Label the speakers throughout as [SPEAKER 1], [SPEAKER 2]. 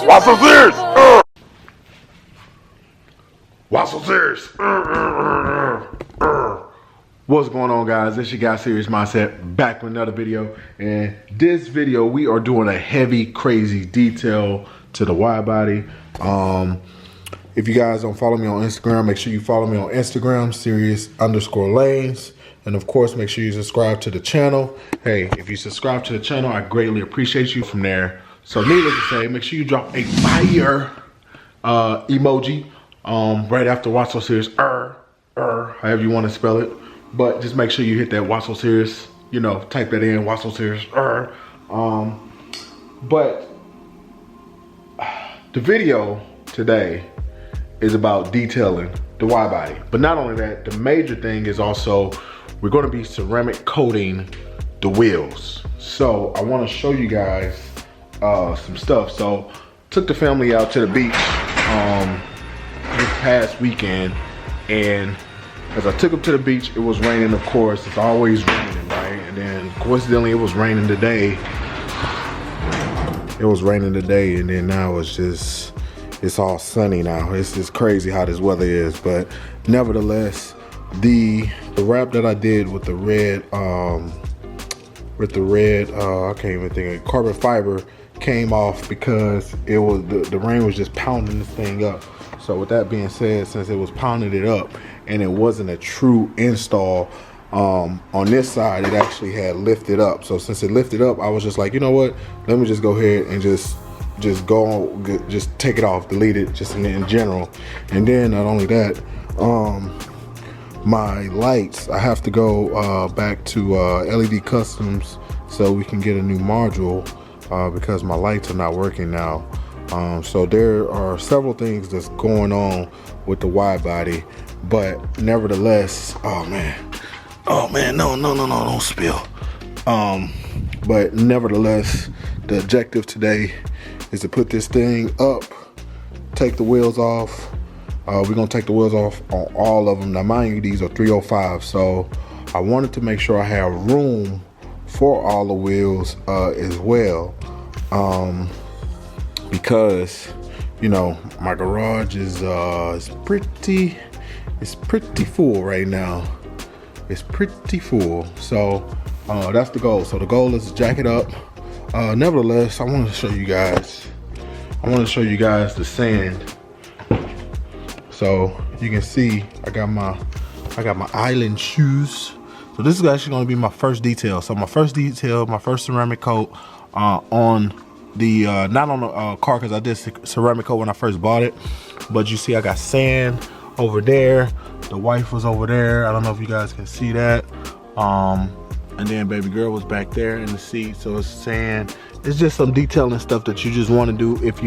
[SPEAKER 1] Why so serious? Why so serious? What's going on, guys? It's your guy SeriousMindset back with another video. And this video we are doing a heavy, crazy detail to the wide body. If you guys don't follow me on Instagram, make sure you follow me on Instagram, Serious_Lanes. And of course, make sure you subscribe to the channel. Hey, if you subscribe to the channel, I greatly appreciate you from there. So needless to say, make sure you drop a fire emoji right after Watch So Serious, however you want to spell it. But just make sure you hit that Watch So Serious, you know, type that in, Watch So Serious, But the video today is about detailing the wide body. But not only that, the major thing is also we're going to be ceramic coating the wheels. So I want to show you guys some stuff. So took the family out to the beach this past weekend, and as I took them to the beach, it was raining, of course. It's always raining, right? And then coincidentally, it was raining today. It was raining today, and then now it's all sunny now. It's just crazy how this weather is. But nevertheless, the wrap that I did with the red, I can't even think of it, carbon fiber came off because it was the rain was just pounding this thing up. So with that being said, since it was pounding it up and it wasn't a true install, on this side it actually had lifted up. So since it lifted up, I was just like, you know what, let me just go ahead and just go on, just take it off, delete it, just in general. And then not only that, my lights, I have to go back to LED Customs so we can get a new module because my lights are not working now. So there are several things that's going on with the wide body, but nevertheless, oh man, no, don't spill. But nevertheless, the objective today is to put this thing up, take the wheels off. We're gonna take the wheels off on all of them. Now mind you, these are 305, so I wanted to make sure I have room for all the wheels as well, because you know my garage is pretty full right now. It's pretty full, so that's the goal. So the goal is to jack it up. Nevertheless, I want to show you guys the sand. So you can see I got my island shoes. So this is actually going to be my first detail. So my first ceramic coat on the not on the car, because I did ceramic coat when I first bought it. But you see I got sand over there. The wife was over there. I don't know if you guys can see that. And then baby girl was back there in the seat. So it's sand. It's just some detailing stuff that you just want to do if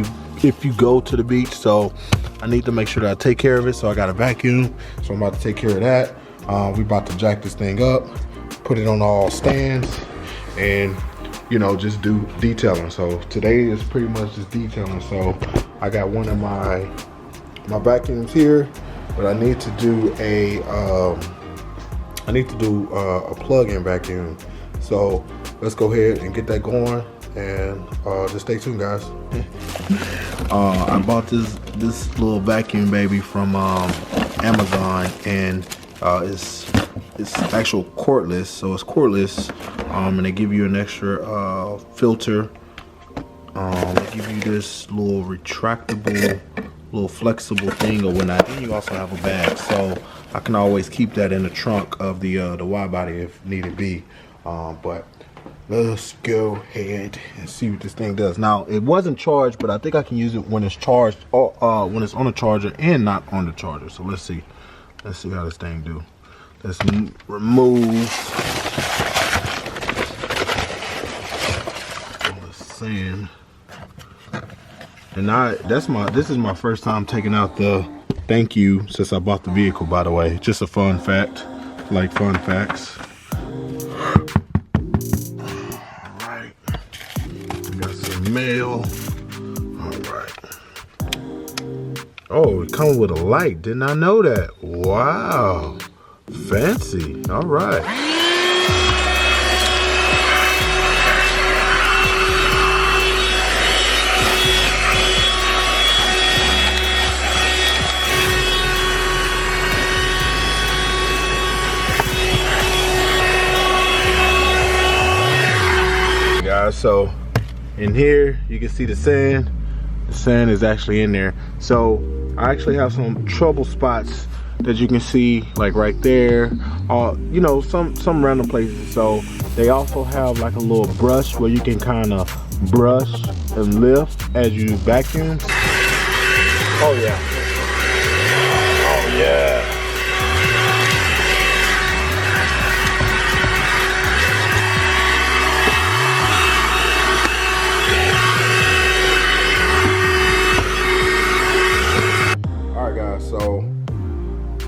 [SPEAKER 1] you go to the beach. So I need to make sure that I take care of it. So I got a vacuum. So I'm about to take care of that. We about to jack this thing up, put it on all stands, and you know, just do detailing. So today is pretty much just detailing. So I got one of my vacuums here, but I need to do a plug-in vacuum. So let's go ahead and get that going, and just stay tuned, guys. I bought this little vacuum baby from Amazon, and it's actual cordless. So it's cordless, and they give you an extra filter. They give you this little retractable, little flexible thing or whatnot. And you also have a bag, so I can always keep that in the trunk of the wide body if needed be. But let's go ahead and see what this thing does. Now it wasn't charged, but I think I can use it when it's charged, or when it's on the charger and not on the charger. So let's see how this thing do. Let's remove all the sand. And this is my first time taking out the thank you since I bought the vehicle, by the way. Just a fun fact, like fun facts. Alright, we got some mail. Alright. Oh, it comes with a light. Didn't I know that? Wow. Fancy. Alright. guys, so in here you can see the sand. The sand is actually in there. So I actually have some trouble spots that you can see, like right there, you know, some random places. So they also have like a little brush where you can kind of brush and lift as you vacuum. Oh yeah. Oh yeah. Alright guys, so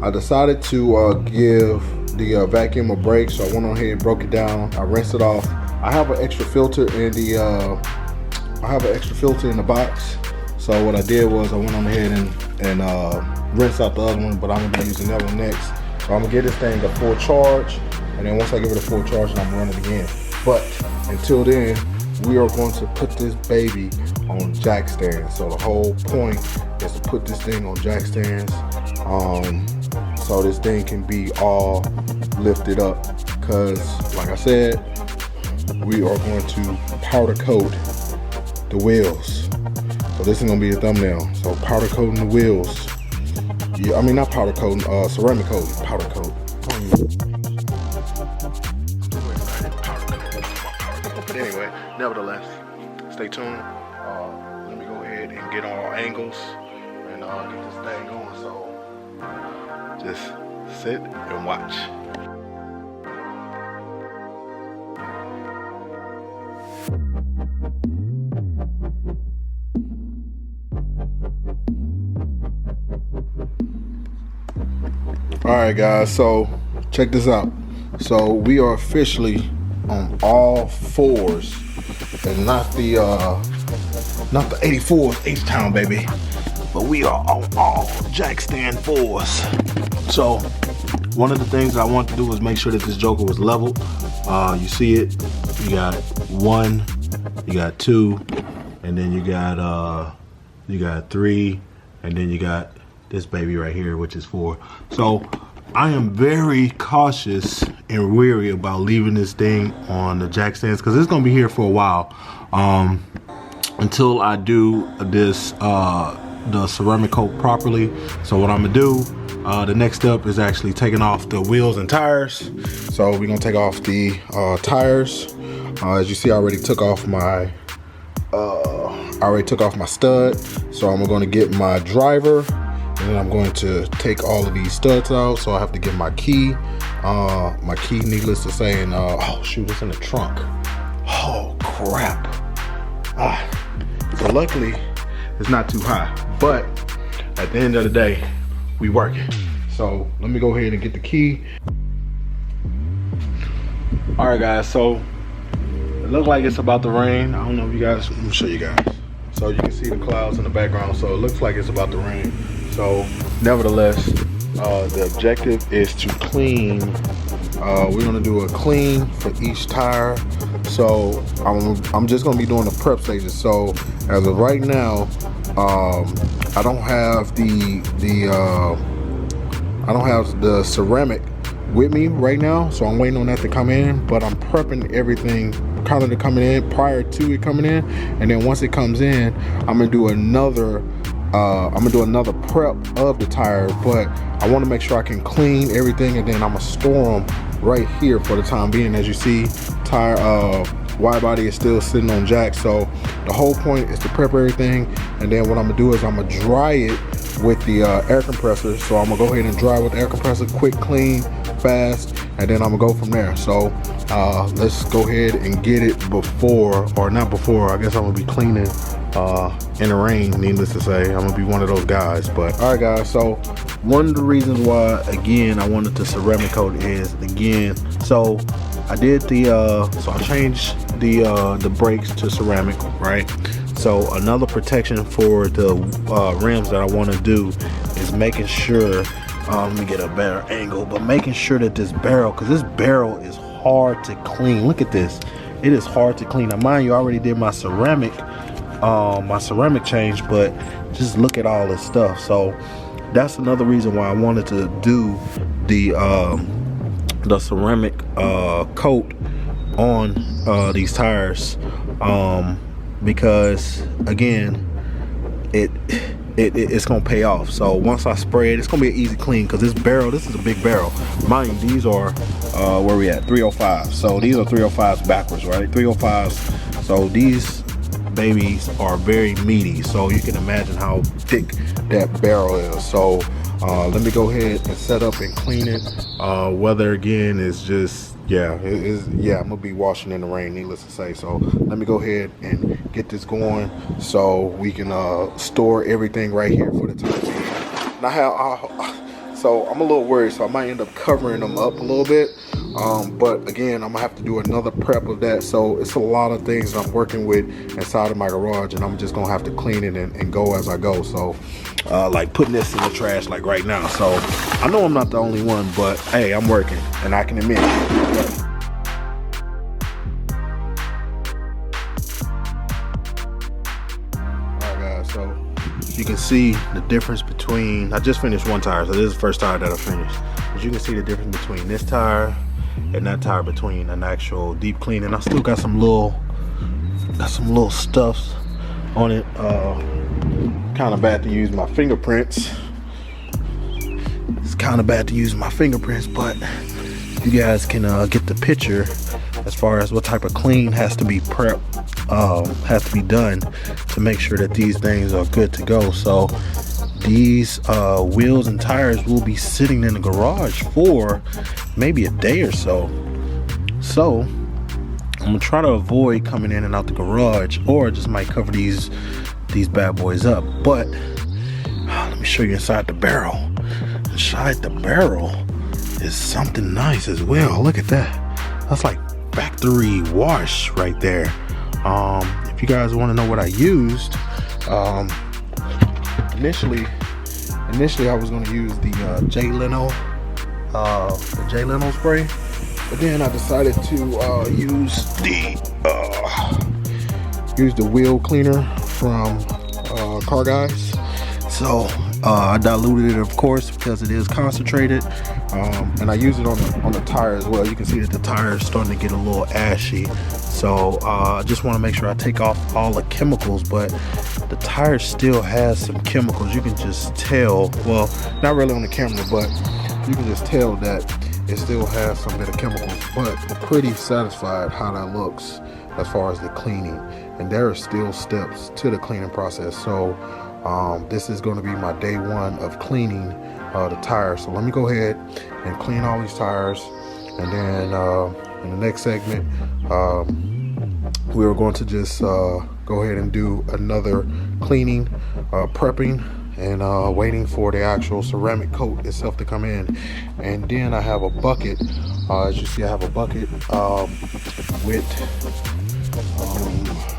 [SPEAKER 1] I decided to give the vacuum a break, so I went on ahead and broke it down. I rinsed it off. I have an extra filter in the box. So what I did was I went on ahead and rinsed out the other one, but I'm gonna be using that one next. So I'm gonna give this thing a full charge, and then once I give it a full charge, I'm gonna run it again. But until then, we are going to put this baby on jack stands. So the whole point is to put this thing on jack stands, so this thing can be all lifted up. Because like I said, we are going to powder coat the wheels. So this is gonna be the thumbnail. So powder coating the wheels. Yeah, I mean not powder coating, ceramic coat, powder coat. But anyway, nevertheless, stay tuned. Let me go ahead and get all angles and get this thing going. So just sit and watch. Alright guys, so check this out. So we are officially on all fours, and not the 84s H-Town baby, but we are on all jack stand fours. So one of the things that I want to do is make sure that this joker was leveled. You see it, you got 1, you got 2, and then you got 3, and then you got this baby right here, which is 4. So I am very cautious and weary about leaving this thing on the jack stands, because it's gonna be here for a while, until I do this the ceramic coat properly. So what I'm gonna do, the next step is actually taking off the wheels and tires. So we're gonna take off the tires. As you see, I already took off my stud. So I'm gonna get my driver, and then I'm going to take all of these studs out. So I have to get my key. My key, needless to say, and oh shoot, it's in the trunk. Oh crap. So luckily it's not too high, but at the end of the day, we working. So let me go ahead and get the key. All right guys, so it looks like it's about to rain. I don't know if you guys, let me show you guys. So you can see the clouds in the background, so it looks like it's about to rain. So nevertheless, the objective is to clean. We're gonna do a clean for each tire. So I'm just gonna be doing the prep stages. So as of right now, I don't have the ceramic with me right now, so I'm waiting on that to come in. But I'm prepping everything kind of to coming in prior to it coming in, and then once it comes in, I'm gonna do another prep of the tire. But I want to make sure I can clean everything, and then I'm gonna store them right here for the time being. As you see, tire wide body is still sitting on jack, so the whole point is to prep everything, and then what I'm gonna do is I'm gonna dry it with the air compressor. So I'm gonna go ahead and dry with the air compressor, quick, clean, fast, and then I'm gonna go from there. So let's go ahead and get it before, or not before, I guess I'm gonna be cleaning in the rain, needless to say. I'm gonna be one of those guys. But all right guys, so one of the reasons why again I wanted to ceramic coat is, again, so I did so I changed the brakes to ceramic, right? So another protection for the rims that I want to do is making sure, let me get a better angle, but making sure that this barrel, because this barrel is hard to clean. Look at this, it is hard to clean. Now mind you, I already did my ceramic change, but just look at all this stuff. So that's another reason why I wanted to do the ceramic coat on these tires, because again, it's gonna pay off. So once I spray it, it's gonna be an easy clean, because this is a big barrel. Mind you, these are where we at, 305. So these are 305s backwards, right? 305s. So these babies are very meaty, so you can imagine how thick that barrel is. So let me go ahead and set up and clean it. Weather again is just, I'm gonna be washing in the rain, needless to say. So let me go ahead and get this going so we can store everything right here for the time being. And so I'm a little worried, so I might end up covering them up a little bit. But again, I'm gonna have to do another prep of that. So it's a lot of things that I'm working with inside of my garage, and I'm just gonna have to clean it and go as I go. So like putting this in the trash like right now. So I know I'm not the only one, but hey, I'm working, and I can admit it. Alright guys, so you can see the difference between, I just finished one tire, so this is the first tire that I finished. But you can see the difference between this tire and that tire, between an actual deep clean. And I still got some little stuffs on it. Kind of bad to use my fingerprints. It's kind of bad to use my fingerprints, but you guys can get the picture as far as what type of clean has to be prepped, has to be done to make sure that these things are good to go. So these wheels and tires will be sitting in the garage for maybe a day or so. So I'm gonna try to avoid coming in and out the garage, or just might cover these bad boys up. But let me show you inside the barrel. Inside the barrel is something nice as well. Look at that. That's like factory wash right there. If you guys want to know what I used, initially I was going to use the J Leno spray, but then I decided to use the wheel cleaner from Car Guys. So I diluted it, of course, because it is concentrated, and I use it on the tire as well. You can see that the tire is starting to get a little ashy. So I just want to make sure I take off all the chemicals, but the tire still has some chemicals. You can just tell, well, not really on the camera, but you can just tell that it still has some bit of chemicals. But I'm pretty satisfied how that looks as far as the cleaning, and there are still steps to the cleaning process. So this is going to be my day one of cleaning the tires. So let me go ahead and clean all these tires, and then in the next segment we are going to just go ahead and do another cleaning, prepping, and waiting for the actual ceramic coat itself to come in. And then I have a bucket, as you see, I have a bucket with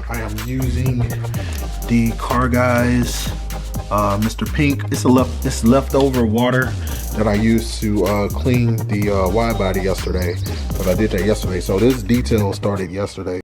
[SPEAKER 1] I am using the Car Guys Mr. Pink. It's leftover water that I used to clean the wide body yesterday, because I did that yesterday. So this detail started yesterday.